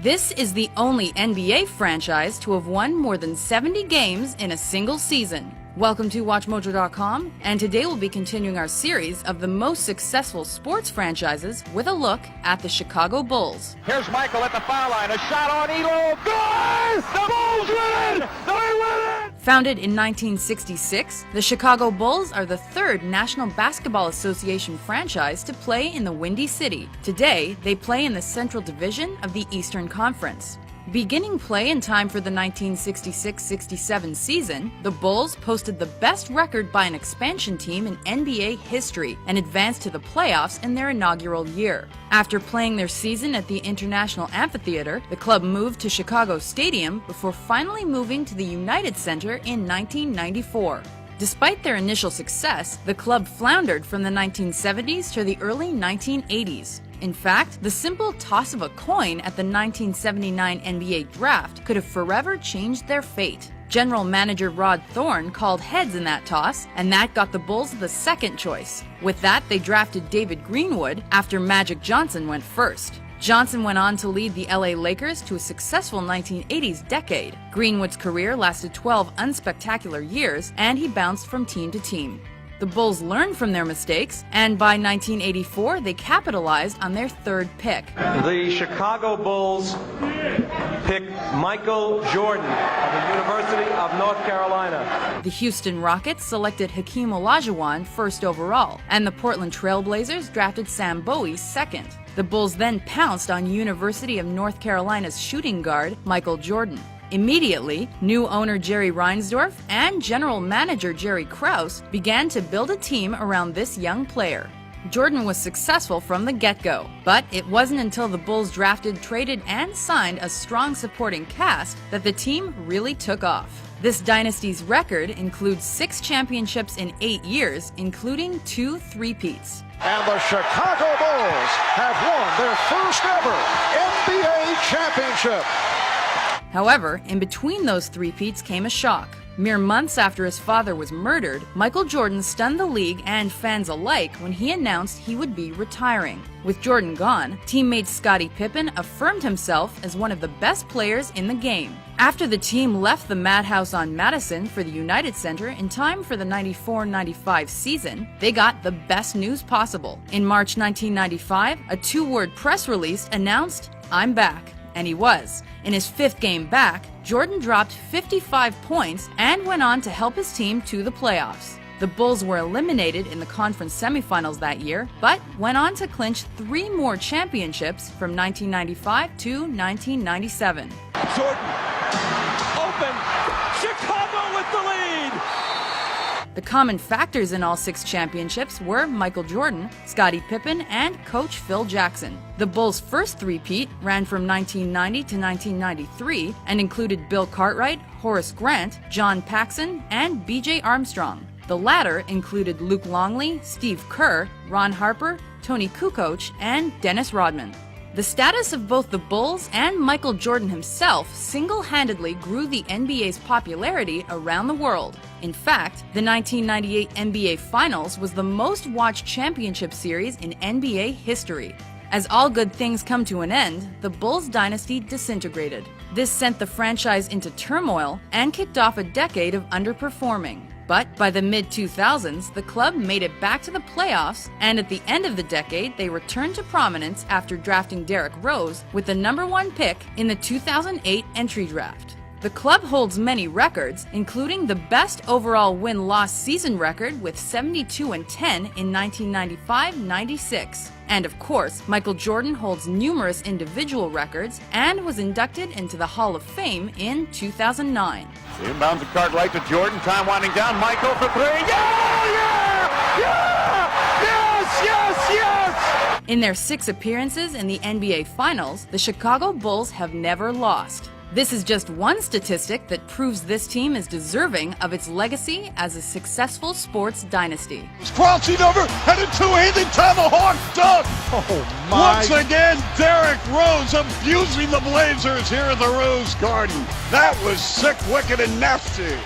This is the only NBA franchise to have won more than 70 games in a single season. Welcome to WatchMojo.com, and today we'll be continuing our series of the most successful sports franchises with a look at the Chicago Bulls. Here's Michael at the foul line, a shot on Elo, good! The Bulls win it! They win it! Founded in 1966, the Chicago Bulls are the third National Basketball Association franchise to play in the Windy City. Today, they play in the Central Division of the Eastern Conference. Beginning play in time for the 1966-67 season, the Bulls posted the best record by an expansion team in NBA history and advanced to the playoffs in their inaugural year. After playing their season at the International Amphitheater, the club moved to Chicago Stadium before finally moving to the United Center in 1994. Despite their initial success, the club floundered from the 1970s to the early 1980s. In fact, the simple toss of a coin at the 1979 NBA draft could have forever changed their fate. General manager Rod Thorne called heads in that toss, and that got the Bulls the second choice. With that, they drafted David Greenwood after Magic Johnson went first. Johnson went on to lead the LA Lakers to a successful 1980s decade. Greenwood's career lasted 12 unspectacular years, and he bounced from team to team. The Bulls learned from their mistakes, and by 1984, they capitalized on their third pick. The Chicago Bulls pick Michael Jordan of the University of North Carolina. The Houston Rockets selected Hakeem Olajuwon first overall, and the Portland Trail Blazers drafted Sam Bowie second. The Bulls then pounced on University of North Carolina's shooting guard, Michael Jordan. Immediately, new owner Jerry Reinsdorf and general manager Jerry Krause began to build a team around this young player. Jordan was successful from the get-go, but it wasn't until the Bulls drafted, traded, and signed a strong supporting cast that the team really took off. This dynasty's record includes 6 championships in 8 years, including 2 three-peats. And the Chicago Bulls have won their first ever NBA championship. However, in between those three-peats came a shock. Mere months after his father was murdered, Michael Jordan stunned the league and fans alike when he announced he would be retiring. With Jordan gone, teammate Scottie Pippen affirmed himself as one of the best players in the game. After the team left the Madhouse on Madison for the United Center in time for the 94-95 season, they got the best news possible. In March 1995, a 2-word press release announced, "I'm back." And he was. In his 5th game back, Jordan dropped 55 points and went on to help his team to the playoffs. The Bulls were eliminated in the conference semifinals that year, but went on to clinch 3 more championships from 1995 to 1997. Jordan, open, Chicago with the lead! The common factors in all 6 championships were Michael Jordan, Scottie Pippen, and coach Phil Jackson. The Bulls' first three-peat ran from 1990 to 1993 and included Bill Cartwright, Horace Grant, John Paxson, and B.J. Armstrong. The latter included Luke Longley, Steve Kerr, Ron Harper, Tony Kukoc, and Dennis Rodman. The status of both the Bulls and Michael Jordan himself single-handedly grew the NBA's popularity around the world. In fact, the 1998 NBA Finals was the most-watched championship series in NBA history. As all good things come to an end, the Bulls dynasty disintegrated. This sent the franchise into turmoil and kicked off a decade of underperforming. But by the mid-2000s, the club made it back to the playoffs, and at the end of the decade, they returned to prominence after drafting Derrick Rose with the #1 pick in the 2008 entry draft. The club holds many records, including the best overall win-loss season record with 72-10 in 1995-96. And of course, Michael Jordan holds numerous individual records and was inducted into the Hall of Fame in 2009. Inbounds to Cartwright to Jordan, time winding down, Michael for 3, yeah! Yes! In their 6 appearances in the NBA Finals, the Chicago Bulls have never lost. This is just one statistic that proves this team is deserving of its legacy as a successful sports dynasty. Crouching over and a two-handed tomahawk dunk. Oh my. Once again, Derrick Rose abusing the Blazers here at the Rose Garden. That was sick, wicked, and nasty.